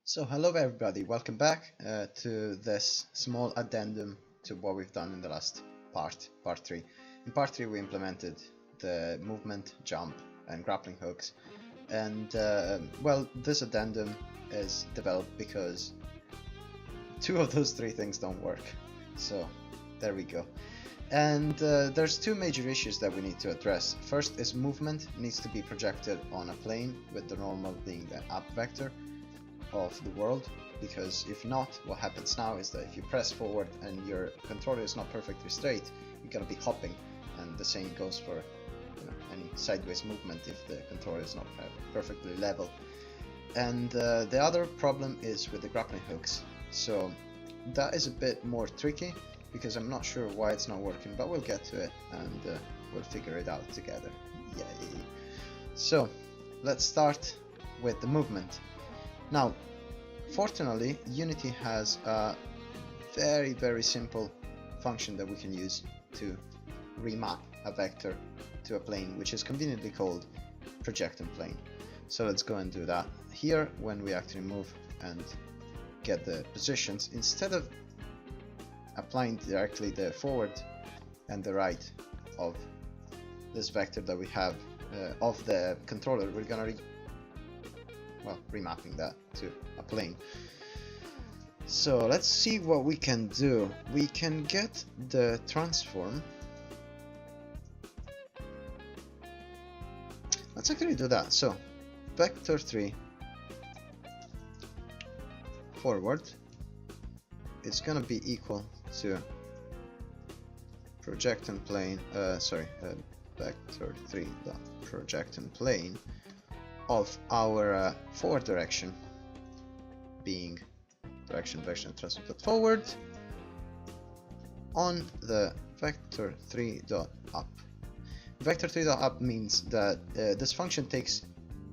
So hello everybody, welcome back to this small addendum to what we've done in the last part 3. In part 3 we implemented the movement, jump and grappling hooks, and well, this addendum is developed because two of those three things don't work. So there we go. And there's two major issues that we need to address. First is movement needs to be projected on a plane, with the normal being the up vector of the world, because if not, what happens now is that if you press forward and your controller is not perfectly straight, you're gonna be hopping, and the same goes for any sideways movement if the controller is not perfectly level. And the other problem is with the grappling hooks, so that is a bit more tricky because I'm not sure why it's not working, but we'll get to it and we'll figure it out together. Yay! So let's start with the movement. Now, fortunately, Unity has a very simple function that we can use to remap a vector to a plane, which is conveniently called project on plane. So let's go and do that. Here, when we actually move and get the positions, instead of applying directly the forward and the right of this vector that we have of the controller, we're gonna remapping that to a plane. So let's see what we can do. We can get the transform. Let's actually do that. So vector 3 forward is gonna be equal to project on plane, vector 3 dot project on plane of our forward direction, being direction transform dot forward, on the vector 3 dot up. Vector 3 dot up means that this function takes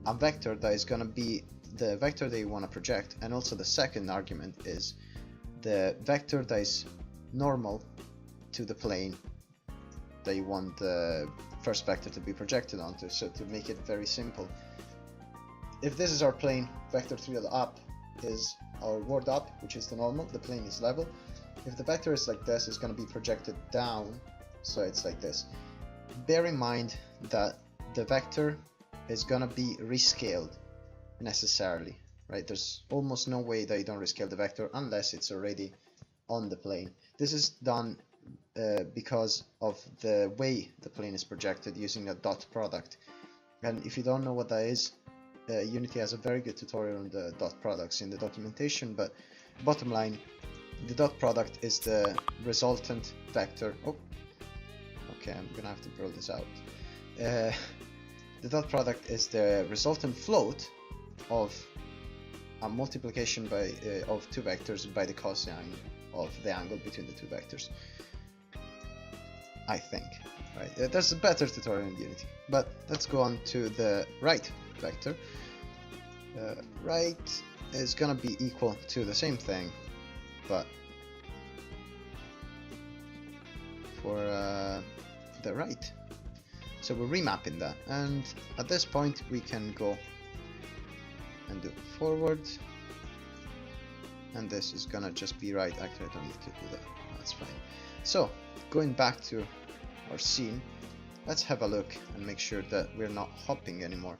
a vector that is gonna be the vector that you want to project, and also the second argument is the vector that is normal to the plane that you want the first vector to be projected onto. So to make it very simple, if this is our plane, vector 3 of the up is our word up, which is the normal, the plane is level. If the vector is like this, it's going to be projected down, so it's like this. Bear in mind that the vector is going to be rescaled necessarily, right? There's almost no way that you don't rescale the vector unless it's already on the plane. This is done because of the way the plane is projected using a dot product. And if you don't know what that is, Unity has a very good tutorial on the dot products in the documentation, but bottom line, the dot product is the resultant vector. Oh, okay, I'm gonna have to build this out. The dot product is the resultant float of a multiplication by of two vectors by the cosine of the angle between the two vectors, I think. Right? There's a better tutorial in Unity, but let's go on to the right vector. Right is gonna be equal to the same thing, but for the right. So we're remapping that, and at this point we can go and do forward, and this is gonna just be right. Actually, I don't need to do that, that's fine. So going back to our scene, let's have a look and make sure that we're not hopping anymore.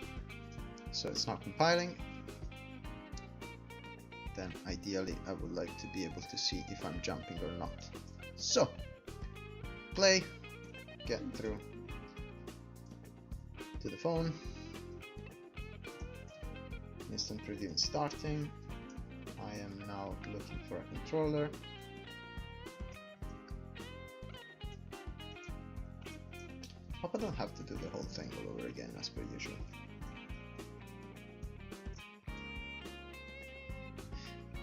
So it's not compiling. Then ideally I would like to be able to see if I'm jumping or not. So play, get through to the phone, instant preview starting. I am now looking for a controller. Hope I don't have to do the whole thing all over again as per usual.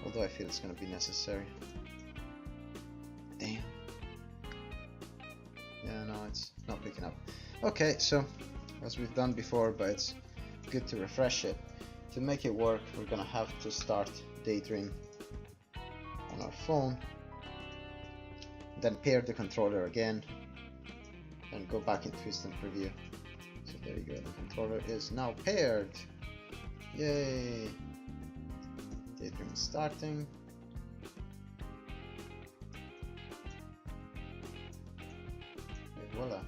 Although I feel it's going to be necessary. Damn. Yeah, no, it's not picking up. Okay, so as we've done before, but it's good to refresh it. To make it work, we're going to have to start Daydream on our phone, then pair the controller again, and go back into instant preview. So there you go, the controller is now paired. Yay! Daydream is starting. And voila.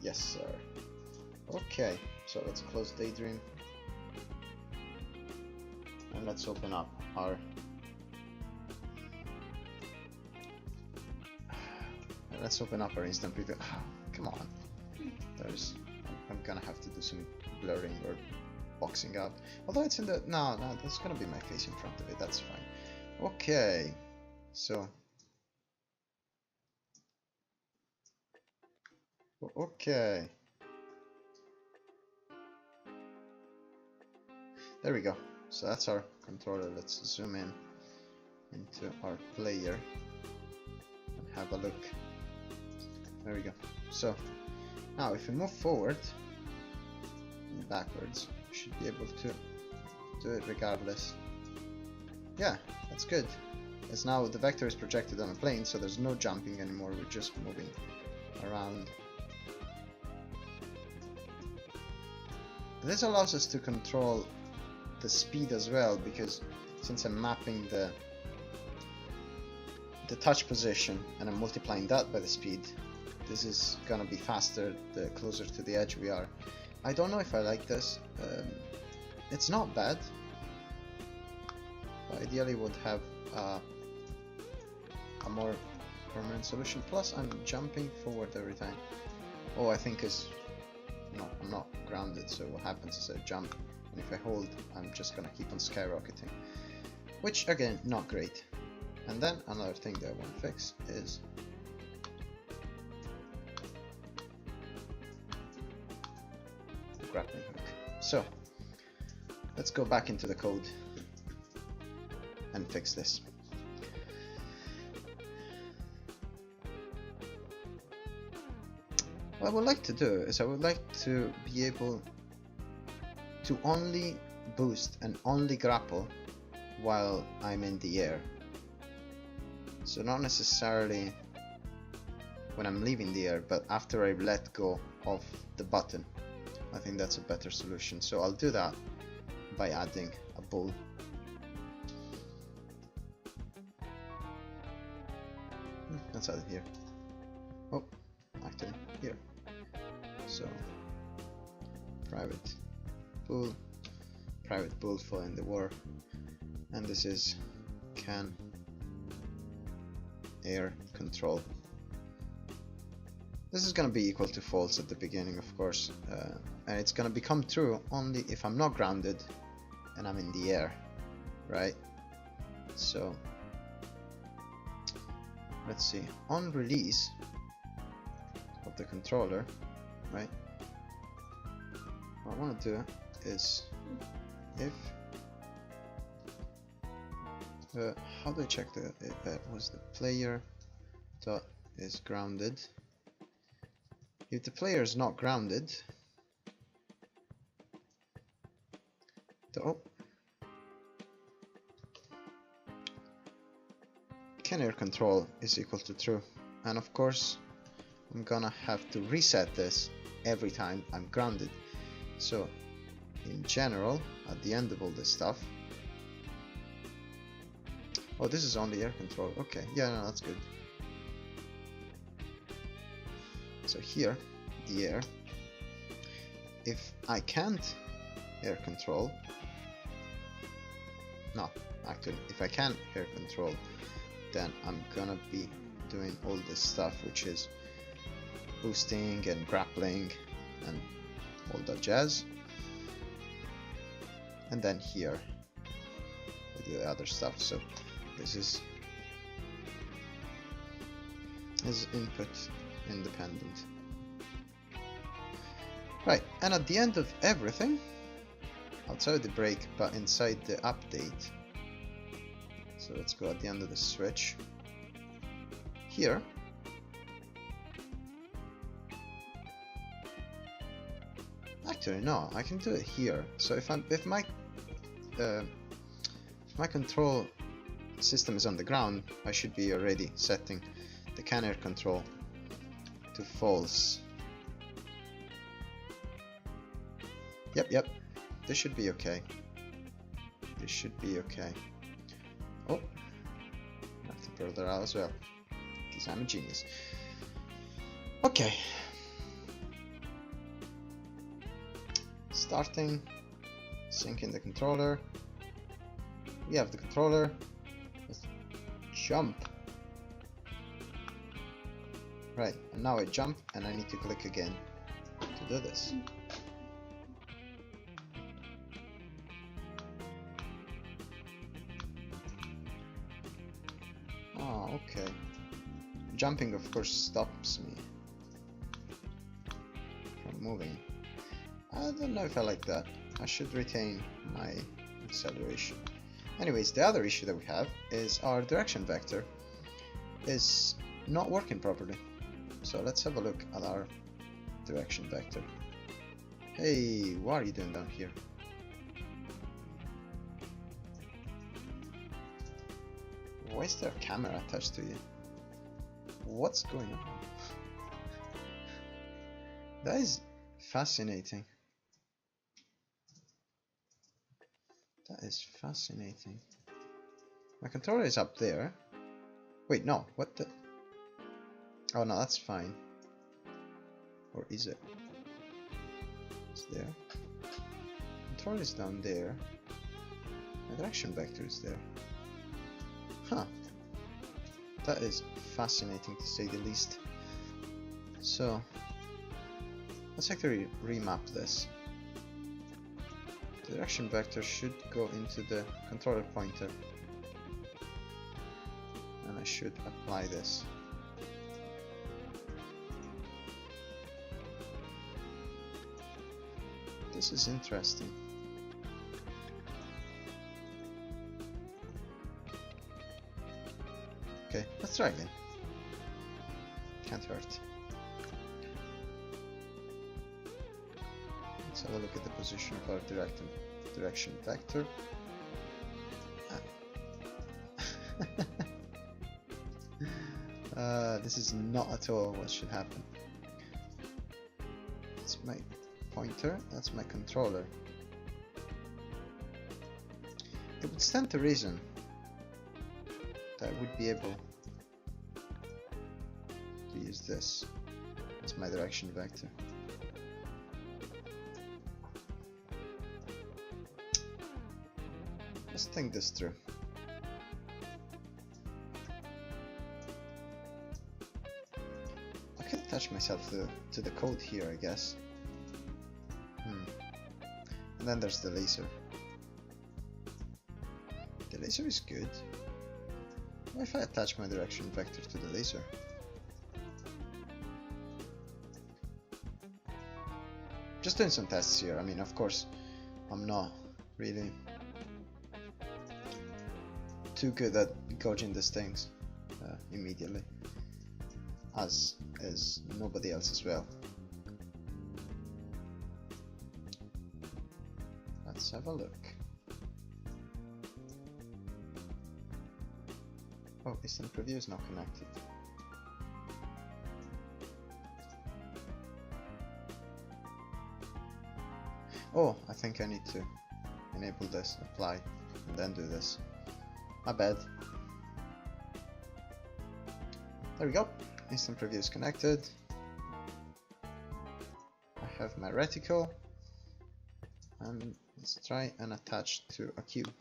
Yes, sir. Okay, so let's close Daydream. And let's open up our instant preview. Oh, come on. I'm gonna have to do some blurring or boxing out. Although it's in the no, there's gonna be my face in front of it. That's fine. Okay, so okay, there we go. So that's our controller. Let's zoom in into our player and have a look. There we go. So now if we move forward and backwards, we should be able to do it regardless. Yeah, that's good. As now the vector is projected on a plane, so there's no jumping anymore, we're just moving around. This allows us to control the speed as well, because since I'm mapping the touch position and I'm multiplying that by the speed, this is gonna be faster the closer to the edge we are. I don't know if I like this. It's not bad, but ideally would have a more permanent solution. Plus I'm jumping forward every time. Oh, I think no, I'm not grounded, so what happens is I jump, and if I hold, I'm just gonna keep on skyrocketing, which again, not great. And then another thing that I want to fix is the grappling hook. So let's go back into the code and fix this. What I would like to do is I would like to be able to only boost and only grapple while I'm in the air. So not necessarily when I'm leaving the air, but after I let go of the button. I think that's a better solution. So I'll do that by adding a bull. Let's add it here. Oh, actually here. So private bull fall in the war, and this is can air control. This is going to be equal to false at the beginning, of course, and it's going to become true only if I'm not grounded and I'm in the air, right? So let's see, on release of the controller, right, what I want to do is if how do I check that was the player dot is grounded. If the player is not grounded, can air control is equal to true, and of course I'm gonna have to reset this every time I'm grounded. So in general, at the end of all this stuff, oh, this is only air control. Okay, yeah, no, that's good. So here, the air, if I can't air control, no, actually, if I can air control, then I'm gonna be doing all this stuff, which is boosting and grappling and all that jazz. And then here, we do the other stuff. So this is input independent. Right, and at the end of everything, outside the break, but inside the update, so let's go at the end of the switch here. Actually, no, I can do it here. So if my control system is on the ground, I should be already setting the can air control to false. Yep, this should be okay. This should be okay. Oh, I have to blur that out as well, because I'm a genius. Okay. Starting, syncing the controller. We have the controller. Let's jump. Right, and now I jump, and I need to click again to do this. Oh, okay. Jumping, of course, stops me from moving. I don't know if I like that. I should retain my acceleration. Anyways, the other issue that we have is our direction vector is not working properly. So let's have a look at our direction vector. Hey, what are you doing down here? Why is there a camera attached to you? What's going on? That is fascinating. That is fascinating. My controller is up there. Wait, no, what the? Oh no, that's fine. Or is it? It's there. Controller is down there. My direction vector is there. Huh. That is fascinating to say the least. So, let's actually remap this. The direction vector should go into the controller pointer. And I should apply this. This is interesting. Okay, let's try again. Can't hurt. Let's have a look at the position of our direction vector. This is not at all what should happen. That's my pointer, that's my controller. It would stand to reason that I would be able to use this as my direction vector. Let's think this through. I could attach myself to the code here, I guess. And then there's the laser. The laser is good. What if I attach my direction vector to the laser? Just doing some tests here. I mean, of course, I'm not really too good at gauging these things immediately, as is nobody else as well. Let's have a look. Oh, instant preview is not connected. Oh, I think I need to enable this, apply, and then do this. My bad. There we go. Instant preview is connected. I have my reticle, and let's try and attach to a cube.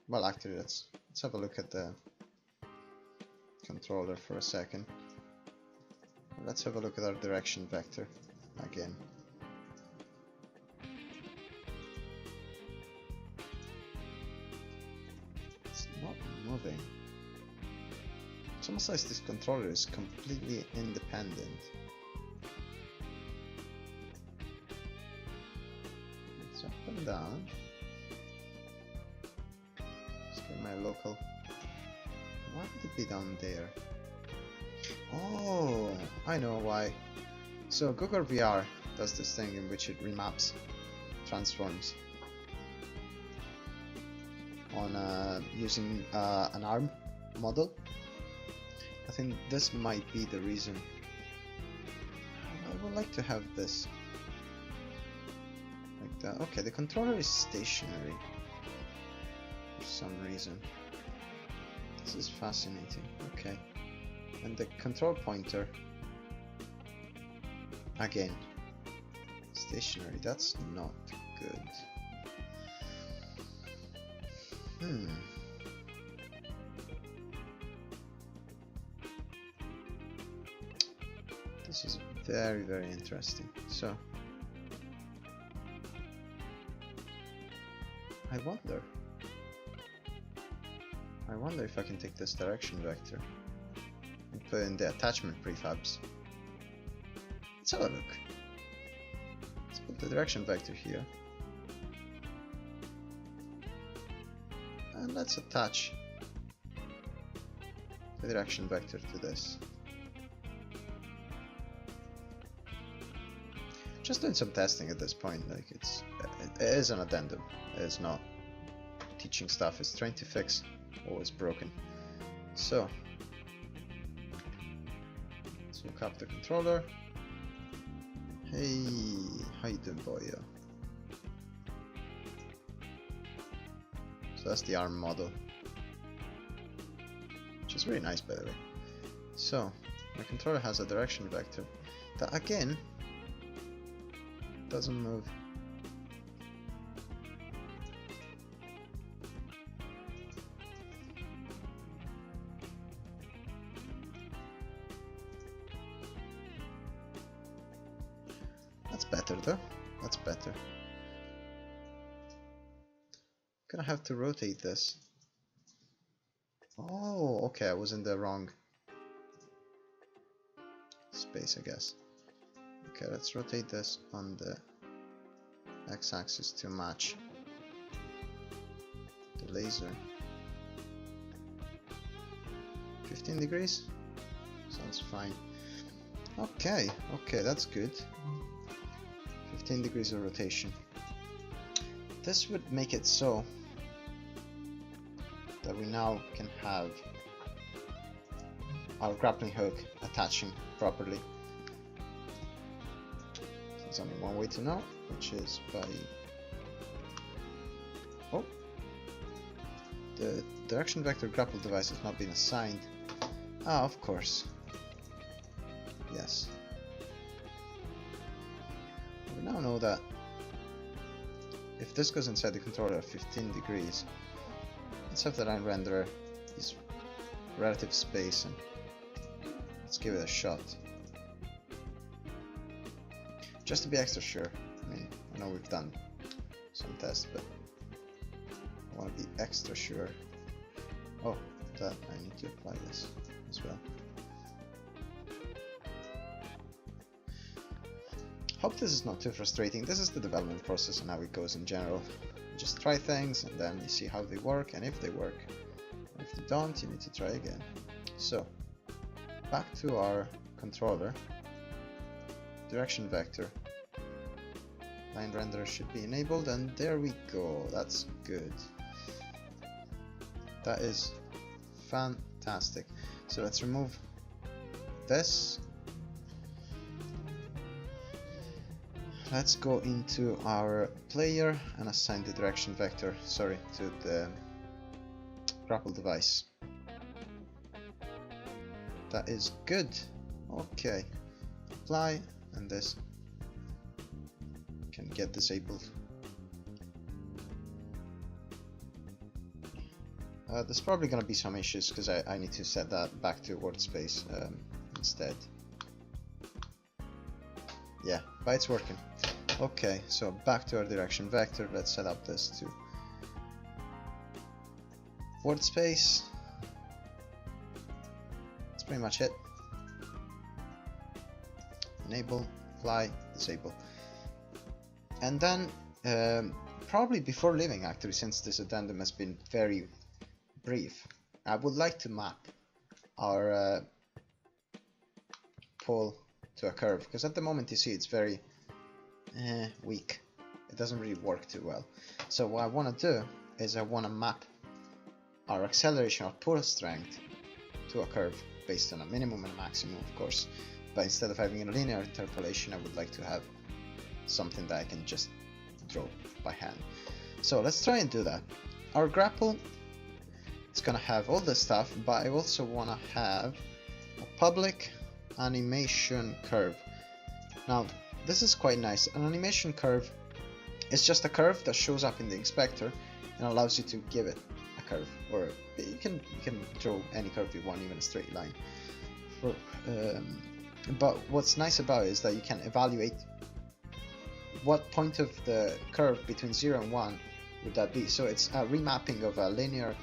Well, actually, let's have a look at the controller for a second. Let's have a look at our direction vector again. It's not moving. It's almost like this controller is completely independent. It's up and down. My local. Why would it be down there? Oh, I know why. So Google VR does this thing in which it remaps transforms on using an ARM model. I think this might be the reason. I would like to have this like Okay, the controller is stationary for some reason. This is fascinating. Okay, and the control pointer again stationary. That's not good. This is very, very interesting. So I wonder if I can take this direction vector and put in the attachment prefabs. Let's have a look. Let's put the direction vector here. And let's attach the direction vector to this. Just doing some testing at this point, like it is an addendum. It is not teaching stuff, it's trying to fix what was broken. So let's look up the controller. Hey, how you doing, boyo? So that's the ARM model, which is really nice, by the way. So my controller has a direction vector that again doesn't move. That's better though. That's better. Gonna have to rotate this. Oh, okay, I was in the wrong space, I guess. Okay, let's rotate this on the x-axis to match the laser. 15 degrees? Sounds fine. Okay, that's good. 15 degrees of rotation. This would make it so that we now can have our grappling hook attaching properly. There's only one way to know, which is by... Oh! The direction vector grapple device has not been assigned. Ah, of course. Yes. We now know that if this goes inside the controller at 15 degrees, let's have the line renderer use relative space and let's give it a shot. Just to be extra sure. I mean, I know we've done some tests, but I want to be extra sure. Oh, that I need to apply this as well. Hope this is not too frustrating. This is the development process and how it goes in general. You just try things and then you see how they work, and if they work. If they don't, you need to try again. So, back to our controller. Direction vector. Line renderer should be enabled, and there we go. That's good. That is fantastic. So let's remove this. Let's go into our player and assign the direction vector, to the grapple device. That is good. Okay. Apply, and this can get disabled. There's probably going to be some issues because I need to set that back to word space instead. Yeah, but it's working. Okay, so back to our direction vector. Let's set up this to word space. That's pretty much it. Enable, apply, disable. And then, probably before leaving actually, since this addendum has been very brief, I would like to map our pole to a curve, because at the moment you see it's very weak. It doesn't really work too well. So what I want to do is I want to map our acceleration or pull strength to a curve based on a minimum and a maximum, of course. But instead of having a linear interpolation, I would like to have something that I can just draw by hand. So let's try and do that. Our grapple is gonna have all this stuff, but I also wanna have a public animation curve. Now this is quite nice. An animation curve is just a curve that shows up in the inspector and allows you to give it a curve, or you can draw any curve you want, even a straight line. But what's nice about it is that you can evaluate what point of the curve between 0 and 1 would that be. So it's a remapping of a linear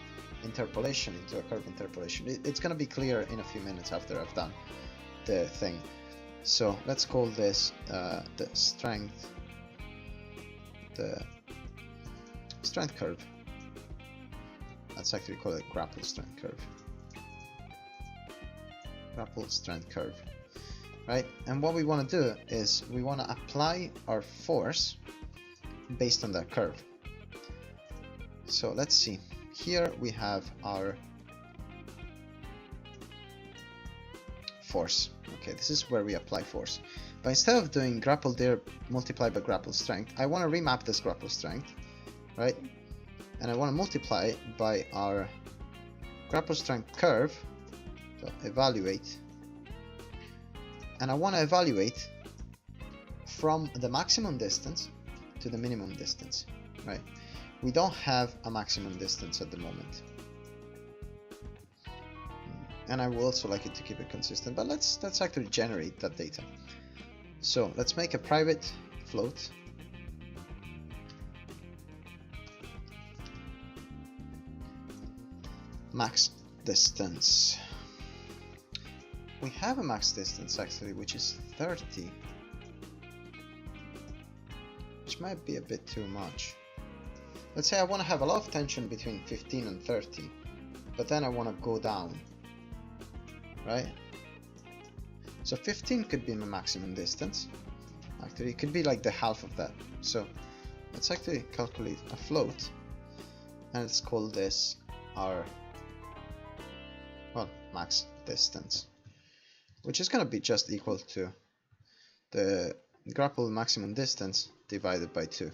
interpolation into a curve interpolation. It's going to be clear in a few minutes after I've done the thing. So let's call this the strength curve. Let's actually call it grapple strength curve. Grapple strength curve. Right, and what we want to do is we want to apply our force based on that curve. So let's see. Here we have our force. Okay, this is where we apply force. But instead of doing grapple there multiplied by grapple strength, I want to remap this grapple strength, right? And I want to multiply it by our grapple strength curve. So evaluate. And I want to evaluate from the maximum distance to the minimum distance, right? We don't have a maximum distance at the moment. And I will also like it to keep it consistent, but let's actually generate that data. So let's make a private float. Max distance. We have a max distance actually, which is 30, which might be a bit too much. Let's say I want to have a lot of tension between 15 and 30, but then I want to go down, right? So 15 could be my maximum distance. Actually, it could be like the half of that. So let's actually calculate a float, and let's call this our, well, max distance, which is going to be just equal to the grapple maximum distance divided by 2,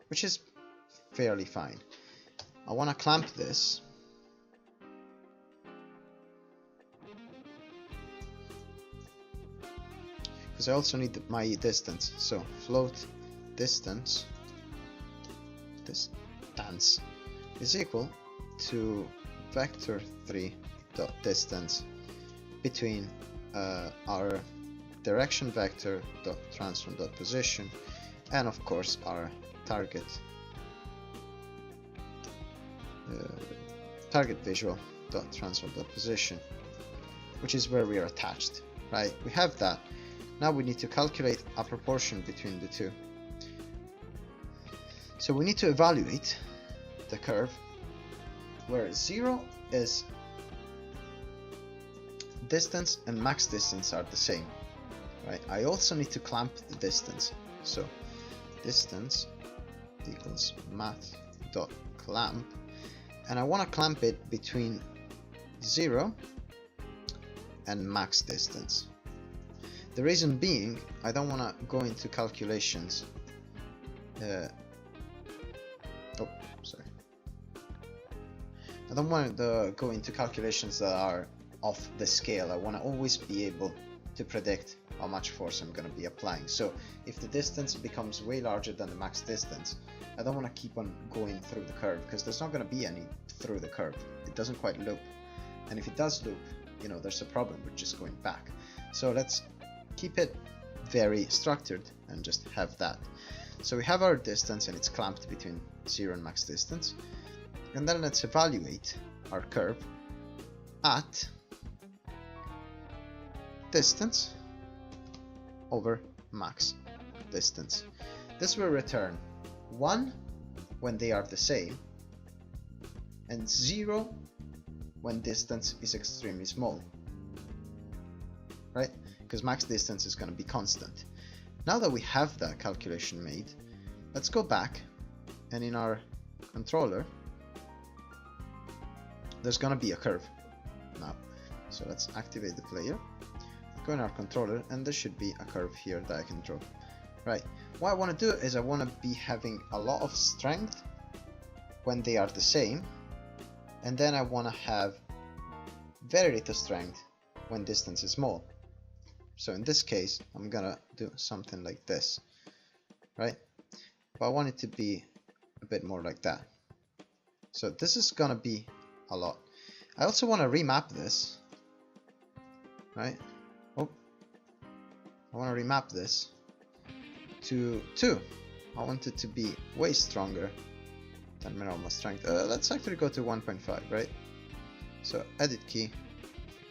which is fairly fine. I want to clamp this. Because I also need my distance. So float distance is equal to vector 3 dot distance between our direction vector dot transform dot position and of course our target visual dot transform dot position, which is where we are attached, right? We have that. Now we need to calculate a proportion between the two. So we need to evaluate the curve where 0 is distance and max distance are the same, right? I also need to clamp the distance. So distance equals math.clamp, and I want to clamp it between 0 and max distance. The reason being, I don't want to go into calculations. I don't want to go into calculations that are off the scale. I want to always be able to predict how much force I'm going to be applying. So if the distance becomes way larger than the max distance, I don't want to keep on going through the curve, because there's not going to be any through the curve. It doesn't quite loop, and if it does loop, you know, there's a problem with just going back. So let's keep it very structured and just have that. So we have our distance and it's clamped between 0 and max distance, and then let's evaluate our curve at distance over max distance. This will return 1 when they are the same and 0 when distance is extremely small, right? Because max distance is going to be constant. Now that we have that calculation made, let's go back, and in our controller there's going to be a curve now. So let's activate the player, go in our controller, and there should be a curve here that I can draw. Right, what I want to do is I want to be having a lot of strength when they are the same, and then I want to have very little strength when distance is small. So in this case, I'm gonna do something like this, right? But I want it to be a bit more like that. So this is gonna be a lot. I also want to remap this, right? Oh, I want to remap this to 2. I want it to be way stronger than my normal strength. Let's actually go to 1.5, right? So edit key,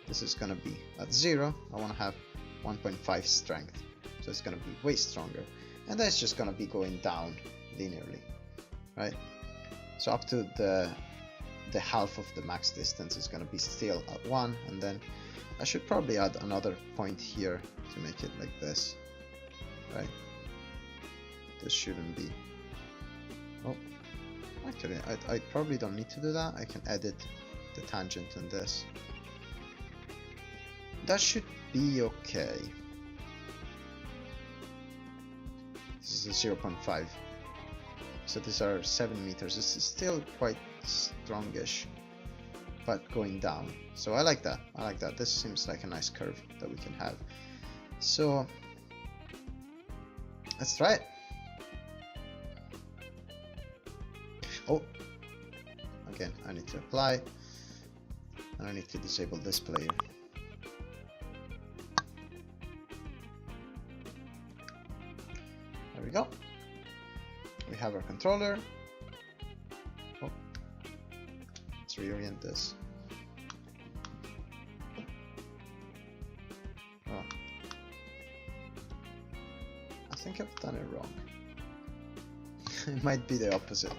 this is gonna be at 0. I want to have 1.5 strength, so it's gonna be way stronger, and that's just gonna be going down linearly, right? So up to the half of the max distance is gonna be still at 1, and then I should probably add another point here to make it like this, right? This shouldn't be. Oh, actually, I probably don't need to do that. I can edit the tangent on this. That should be okay. This is a 0.5. So these are 7 meters. This is still quite strongish, but going down. So I like that. I like that. This seems like a nice curve that we can have. So let's try it. Oh, again, I need to apply, and I need to disable this player. There we go. We have our controller. Oh, let's reorient this. Oh, I think I've done it wrong. It might be the opposite.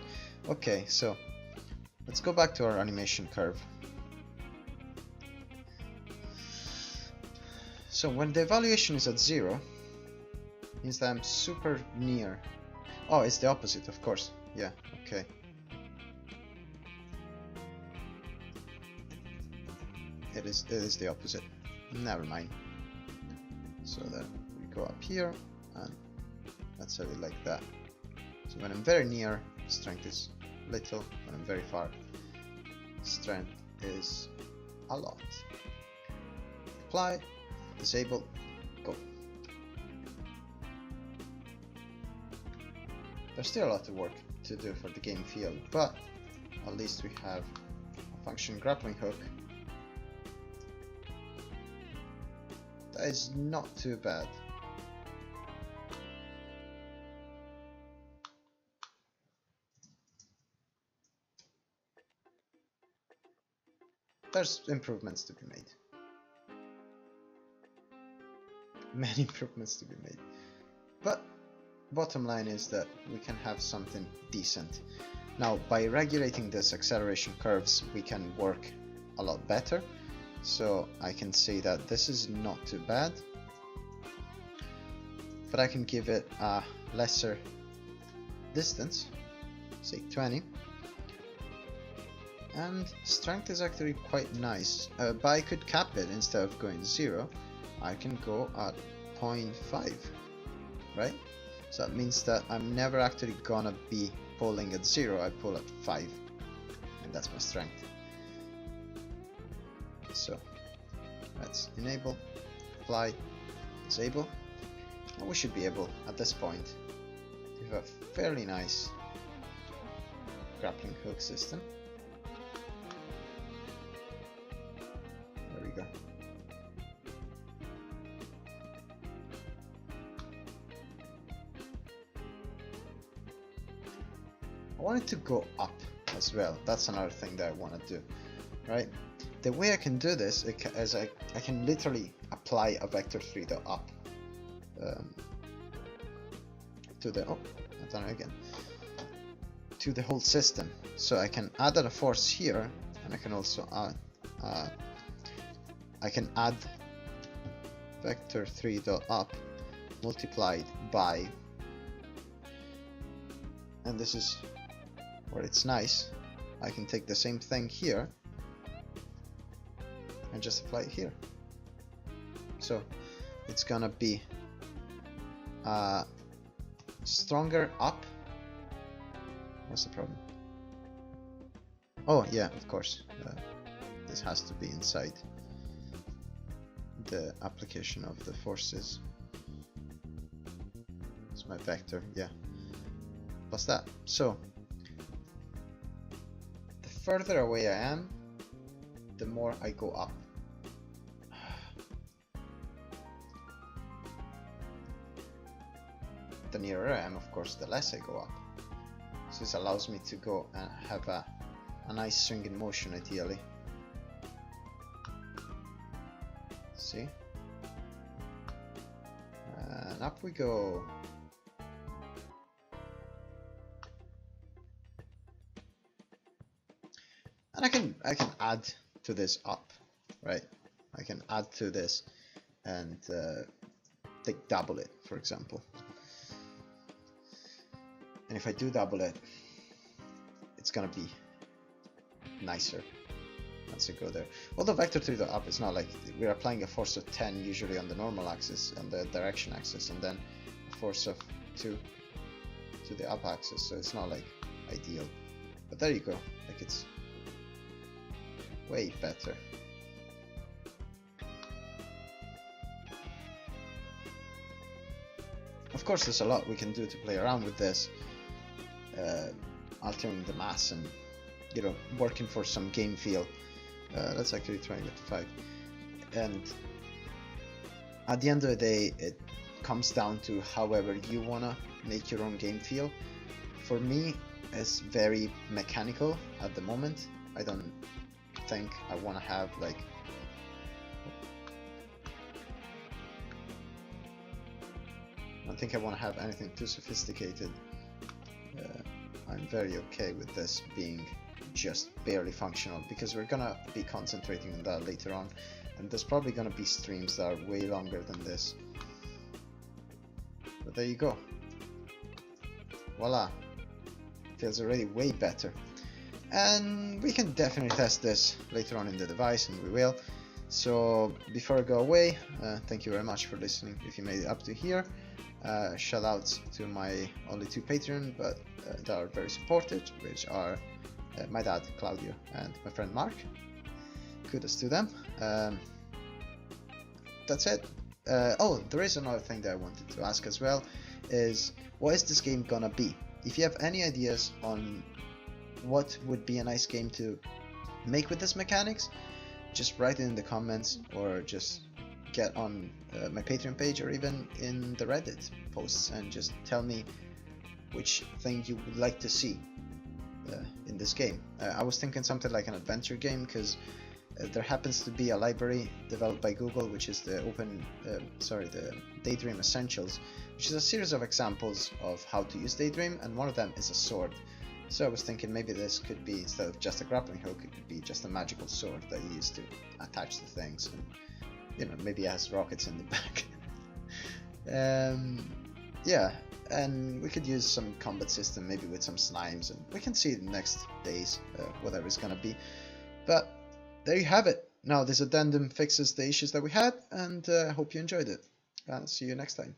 Okay, so let's go back to our animation curve. So when the evaluation is at 0, means that I'm super near. Oh, it's the opposite, of course. Yeah, okay. It is the opposite. Never mind. So then we go up here, and let's have it like that. So when I'm very near, strength is little. When I'm very far, strength is a lot. Apply, disable, go. There's still a lot of work to do for the game feel, but at least we have a function grappling hook. That is not too bad. There's improvements to be made. Many improvements to be made. But bottom line is that we can have something decent. Now, by regulating this acceleration curves, we can work a lot better. So I can say that this is not too bad, but I can give it a lesser distance, say 20. And strength is actually quite nice, but I could cap it. Instead of going 0, I can go at 0.5, right? So that means that I'm never actually gonna be pulling at 0, I pull at 5, and that's my strength. So let's enable, apply, disable, and we should be able at this point to have a fairly nice grappling hook system. There we go. I want it to go up as well. That's another thing that I want to do, right? The way I can do this is I can literally apply a vector 3 up to the I've done it again, to the whole system. So I can add a force here, and I can also add I can add vector 3 up multiplied by, and this is where it's nice. I can take the same thing here and just apply it here. So it's gonna be stronger up. What's the problem? Oh yeah, of course. This has to be inside the application of the forces. It's my vector, yeah. Plus that. So the further away I am, the more I go up. The nearer I am, of course, the less I go up. So this allows me to go and have a nice swing in motion, ideally. See? And up we go. And I can add to this up, right? I can add to this and take double it, for example. And if I do double it, it's gonna be nicer once I go there. Although vector 3 to up, it's not like we're applying a force of 10 usually on the normal axis, on the direction axis, and then a force of 2 to the up axis, so it's not like ideal. But there you go, like it's way better. Of course, there's a lot we can do to play around with this, altering the mass and, you know, working for some game feel. Let's actually try and get to 5. And at the end of the day, it comes down to however you wanna make your own game feel. For me, it's very mechanical at the moment. I don't think I wanna have like anything too sophisticated. I'm very okay with this being just barely functional, because we're gonna be concentrating on that later on, and there's probably gonna be streams that are way longer than this. But there you go. Voila. Feels already way better. And we can definitely test this later on in the device, and we will. So before I go away, thank you very much for listening if you made it up to here. Shout outs to my only 2 Patreon, but that are very supportive, which are my dad Claudio and my friend Mark. Kudos to them. That's it. Oh, there is another thing that I wanted to ask as well, is what is this game gonna be? If you have any ideas on what would be a nice game to make with this mechanics, just write it in the comments, or just get on my Patreon page, or even in the Reddit posts, and just tell me which thing you would like to see in this game. I was thinking something like an adventure game, because there happens to be a library developed by Google, which is the the Daydream Essentials, which is a series of examples of how to use Daydream, and one of them is a sword. So I was thinking maybe this could be, instead of just a grappling hook, it could be just a magical sword that you use to attach to things, and, you know, maybe it has rockets in the back. Yeah, and we could use some combat system, maybe with some slimes, and we can see in the next days whatever it's gonna be. But there you have it. Now this addendum fixes the issues that we had, and I hope you enjoyed it. See you next time.